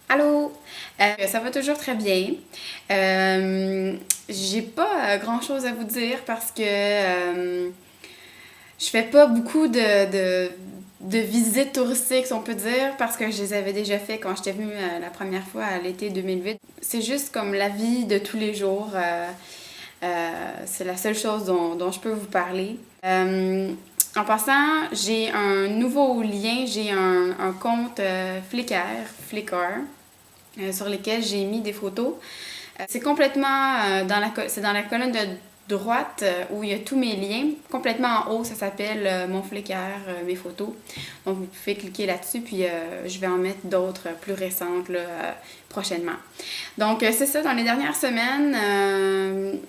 Allô? Ça va toujours très bien. J'ai pas grand-chose à vous dire parce que je fais pas beaucoup de visites touristiques, si on peut dire, parce que je les avais déjà fait quand j'étais venue la première fois à l'été 2008. C'est juste comme la vie de tous les jours. C'est la seule chose dont je peux vous parler. En passant, j'ai un nouveau lien, j'ai un compte Flickr, sur lesquels j'ai mis des photos. C'est complètement c'est dans la colonne de droite où il y a tous mes liens. Complètement en haut, ça s'appelle mon Flickr, mes photos. Donc vous pouvez cliquer là-dessus, puis je vais en mettre d'autres plus récentes là, prochainement. Donc c'est ça, dans les dernières semaines,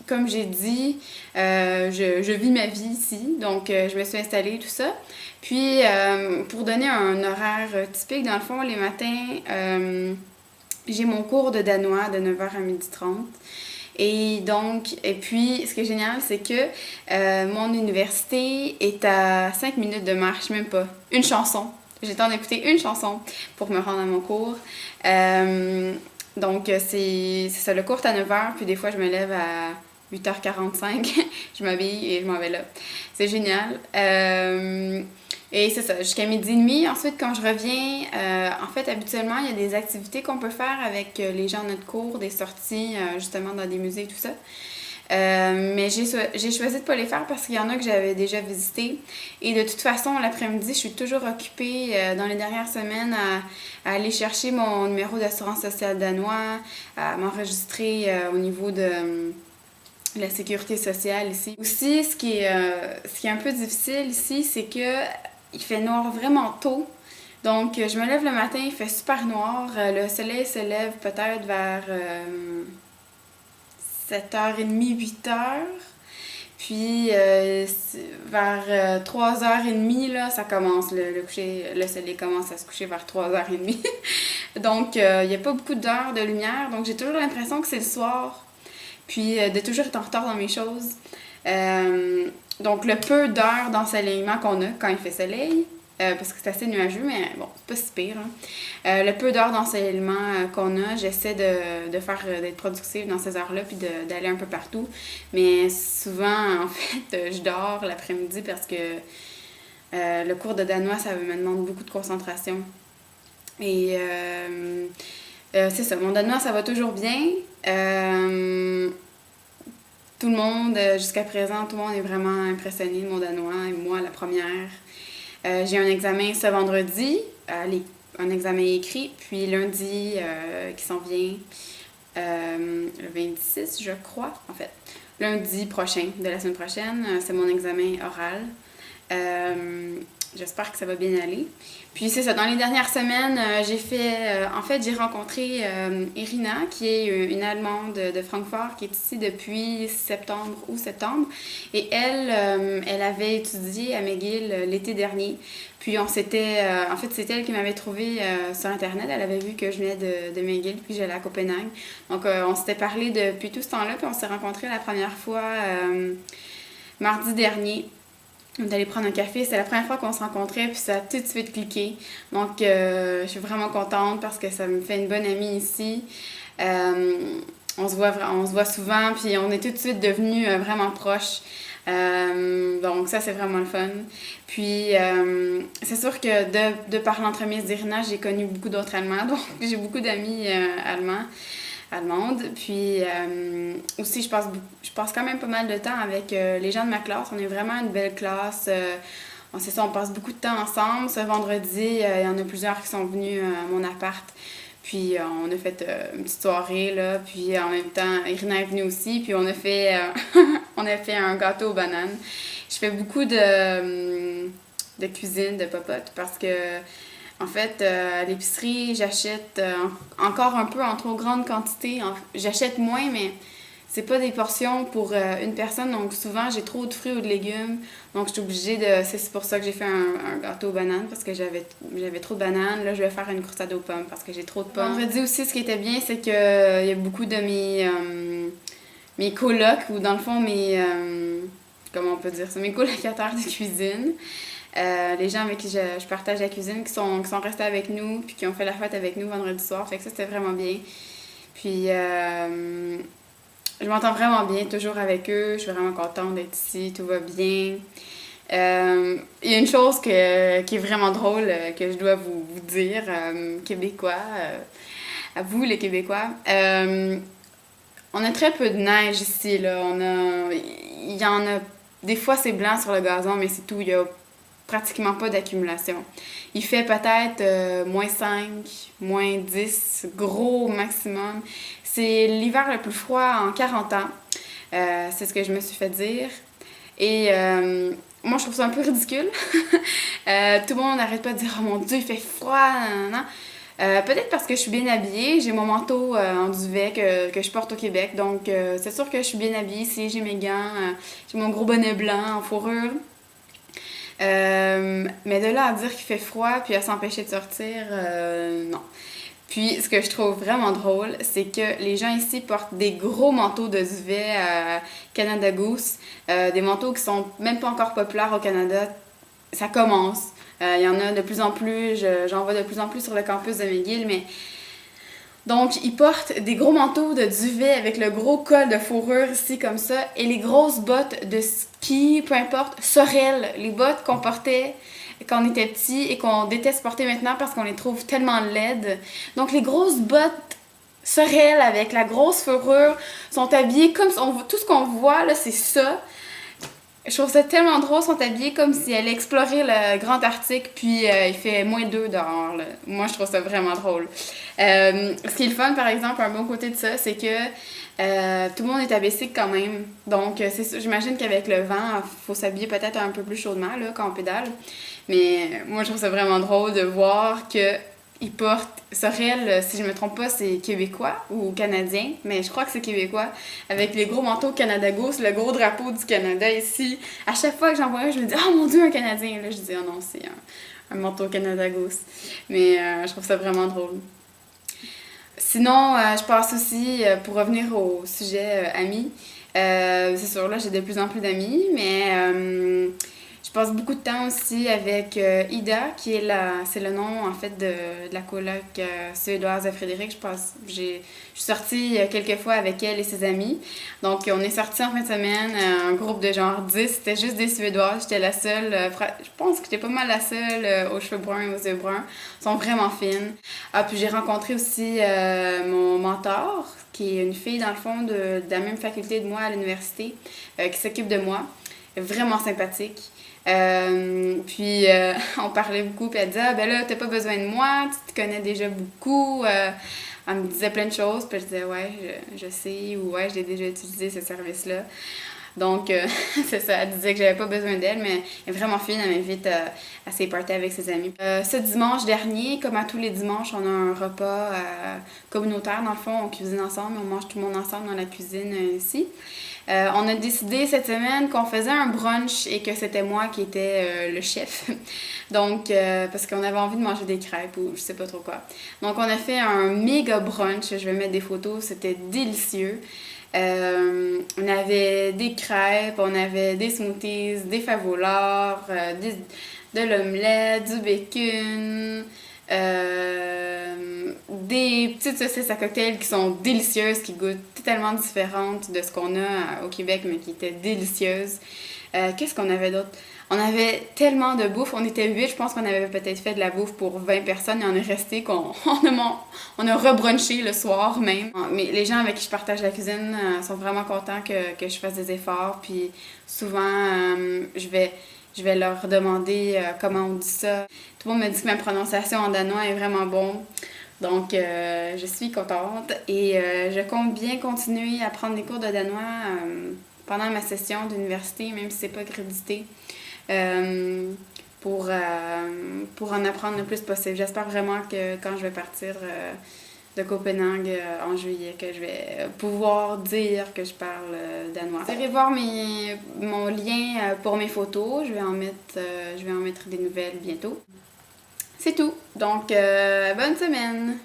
comme j'ai dit, je vis ma vie ici, donc je me suis installée, tout ça. Puis, pour donner un horaire typique, dans le fond, les matins, j'ai mon cours de danois de 9h à 12h30. Et puis, ce qui est génial, c'est que mon université est à 5 minutes de marche, même pas. Une chanson. J'ai le temps d'écouter une chanson pour me rendre à mon cours. Donc, c'est ça, le cours est à 9h, puis des fois, je me lève à 8h45, je m'habille et je m'en vais là. C'est génial. Et c'est ça, jusqu'à 12h30. Ensuite, quand je reviens, en fait, habituellement, il y a des activités qu'on peut faire avec les gens de notre cours, des sorties, justement, dans des musées, tout ça. Mais j'ai choisi de pas les faire parce qu'il y en a que j'avais déjà visité. Et de toute façon, l'après-midi, je suis toujours occupée dans les dernières semaines à aller chercher mon numéro d'assurance sociale danois, à m'enregistrer au niveau de la sécurité sociale ici. Aussi, ce qui est un peu difficile ici, c'est que il fait noir vraiment tôt. Donc, je me lève le matin, il fait super noir. Le soleil se lève peut-être vers 7h30, 8h. Puis, vers 3h30, là, ça commence, le soleil commence à se coucher vers 3h30. Donc, il n'y a pas beaucoup d'heures de lumière. Donc, j'ai toujours l'impression que c'est le soir. Puis, de toujours être en retard dans mes choses. Donc, le peu d'heures d'ensoleillement qu'on a quand il fait soleil, parce que c'est assez nuageux, mais bon, c'est pas si pire. Hein. Le peu d'heures d'ensoleillement qu'on a, j'essaie de faire, d'être productive dans ces heures-là, puis d'aller un peu partout. Mais souvent, en fait, je dors l'après-midi parce que le cours de danois, ça me demande beaucoup de concentration. Et c'est ça, mon danois, ça va toujours bien. Tout le monde, jusqu'à présent, tout le monde est vraiment impressionné de mon danois, et moi, la première. J'ai un examen ce vendredi, un examen écrit, puis lundi qui s'en vient, le 26, je crois, en fait. Lundi prochain, de la semaine prochaine, c'est mon examen oral. J'espère que ça va bien aller. Puis c'est ça, dans les dernières semaines, en fait, j'ai rencontré Irina, qui est une Allemande de Francfort, qui est ici depuis septembre. Et elle avait étudié à McGill l'été dernier. Puis en fait, c'est elle qui m'avait trouvé sur Internet. Elle avait vu que je venais de McGill, puis j'allais à Copenhague. Donc on s'était parlé depuis tout ce temps-là, puis on s'est rencontrés la première fois mardi dernier. On est allé prendre un café, c'est la première fois qu'on se rencontrait, puis ça a tout de suite cliqué. Donc, je suis vraiment contente parce que ça me fait une bonne amie ici. On se voit souvent, puis on est tout de suite devenus vraiment proches. Donc, ça, c'est vraiment le fun. Puis, c'est sûr que de par l'entremise d'Irina, j'ai connu beaucoup d'autres Allemands, donc j'ai beaucoup d'amis allemande. Puis aussi, je passe quand même pas mal de temps avec les gens de ma classe. On est vraiment une belle classe. On passe beaucoup de temps ensemble. Ce vendredi, il y en a plusieurs qui sont venus à mon appart. Puis on a fait une petite soirée, là. Puis en même temps, Irina est venue aussi. Puis on a fait un gâteau aux bananes. Je fais beaucoup de cuisine, de popote, parce que en fait, à l'épicerie, j'achète encore un peu en trop grande quantité. J'achète moins, mais c'est pas des portions pour une personne. Donc souvent, j'ai trop de fruits ou de légumes. Donc je suis obligée de... C'est pour ça que j'ai fait un gâteau aux bananes, parce que j'avais trop de bananes. Là, je vais faire une croustade aux pommes, parce que j'ai trop de pommes. Vendredi aussi, ce qui était bien, c'est que il y a beaucoup de mes colocs, ou dans le fond, comment on peut dire ça, mes colocataires de cuisine. les gens avec qui je partage la cuisine qui sont restés avec nous puis qui ont fait la fête avec nous vendredi soir. Fait que ça, c'était vraiment bien. Puis, je m'entends vraiment bien toujours avec eux. Je suis vraiment contente d'être ici. Tout va bien. Il y a une chose qui est vraiment drôle que je dois vous dire, Québécois, à vous les Québécois. On a très peu de neige ici, là. Il y en a, des fois c'est blanc sur le gazon, mais c'est tout. Il y a pratiquement pas d'accumulation. Il fait peut-être -5, -10, gros maximum. C'est l'hiver le plus froid en 40 ans. C'est ce que je me suis fait dire. Et moi, je trouve ça un peu ridicule. Tout le monde n'arrête pas de dire « Oh mon Dieu, il fait froid! » Peut-être parce que je suis bien habillée. J'ai mon manteau en duvet que je porte au Québec. Donc, c'est sûr que je suis bien habillée ici. J'ai mes gants, j'ai mon gros bonnet blanc en fourrure. Mais de là à dire qu'il fait froid puis à s'empêcher de sortir, non. Puis, ce que je trouve vraiment drôle, c'est que les gens ici portent des gros manteaux de duvet Canada Goose, des manteaux qui sont même pas encore populaires au Canada. Ça commence. Il y en a de plus en plus, j'en vois de plus en plus sur le campus de McGill, mais donc, ils portent des gros manteaux de duvet avec le gros col de fourrure ici comme ça et les grosses bottes de ski, peu importe, Sorel, les bottes qu'on portait quand on était petit et qu'on déteste porter maintenant parce qu'on les trouve tellement laides. Donc, les grosses bottes Sorel avec la grosse fourrure sont habillées comme tout ce qu'on voit là, c'est ça. Je trouve ça tellement drôle, ils sont habillés comme si elle explorait le Grand Arctique, puis il fait -2 dehors. Là. Moi, je trouve ça vraiment drôle. Ce qui est le fun, par exemple, un bon côté de ça, c'est que tout le monde est à bicycle quand même. Donc, j'imagine qu'avec le vent, il faut s'habiller peut-être un peu plus chaudement là, quand on pédale. Mais moi, je trouve ça vraiment drôle de voir que ils portent, Sorel, si je me trompe pas, c'est québécois ou canadien, mais je crois que c'est québécois, avec les gros manteaux Canada Goose, le gros drapeau du Canada ici. À chaque fois que j'en vois un, je me dis « Oh mon Dieu, un Canadien! » Là, je dis « Oh non, c'est un manteau Canada Goose. » Mais je trouve ça vraiment drôle. Sinon, je passe aussi, pour revenir au sujet amis, c'est sûr, là, j'ai de plus en plus d'amis, mais je passe beaucoup de temps aussi avec Ida, qui est c'est le nom en fait de la coloc suédoise de Frédéric. Je suis sortie quelques fois avec elle et ses amis. Donc on est sortis en fin de semaine, un groupe de genre 10, c'était juste des Suédoises. J'étais la seule, je pense que j'étais pas mal la seule aux cheveux bruns et aux yeux bruns. Elles sont vraiment fines. Ah, puis j'ai rencontré aussi mon mentor, qui est une fille dans le fond de la même faculté de moi à l'université, qui s'occupe de moi. Vraiment sympathique. Puis on parlait beaucoup, puis elle disait « Ah ben là, t'as pas besoin de moi, tu te connais déjà beaucoup. » Elle me disait plein de choses, puis je disais « Ouais, je sais, ou ouais, j'ai déjà utilisé ce service-là. » Donc, c'est ça, elle disait que j'avais pas besoin d'elle, mais elle est vraiment fine, elle m'invite à ses parties avec ses amis. Ce dimanche dernier, comme à tous les dimanches, on a un repas communautaire, dans le fond, on cuisine ensemble, on mange tout le monde ensemble dans la cuisine ici. On a décidé cette semaine qu'on faisait un brunch et que c'était moi qui étais le chef. Donc, parce qu'on avait envie de manger des crêpes ou je sais pas trop quoi. Donc, on a fait un méga brunch. Je vais mettre des photos. C'était délicieux. On avait des crêpes, on avait des smoothies, des favolards, de l'omelette, du bacon, des petites saucisses à cocktail qui sont délicieuses, qui goûtent totalement différentes de ce qu'on a au Québec, mais qui étaient délicieuses. Qu'est-ce qu'on avait d'autre? On avait tellement de bouffe, on était 8, je pense qu'on avait peut-être fait de la bouffe pour 20 personnes et on est resté on a rebrunché le soir même. Mais les gens avec qui je partage la cuisine sont vraiment contents que je fasse des efforts, puis souvent je vais leur demander comment on dit ça. Tout le monde me dit que ma prononciation en danois est vraiment bonne. Donc, je suis contente et je compte bien continuer à prendre des cours de danois pendant ma session d'université, même si c'est pas crédité, pour en apprendre le plus possible. J'espère vraiment que quand je vais partir de Copenhague en juillet, que je vais pouvoir dire que je parle danois. Vous irez voir mon lien pour mes photos. Je vais en mettre des nouvelles bientôt. C'est tout. Donc, bonne semaine!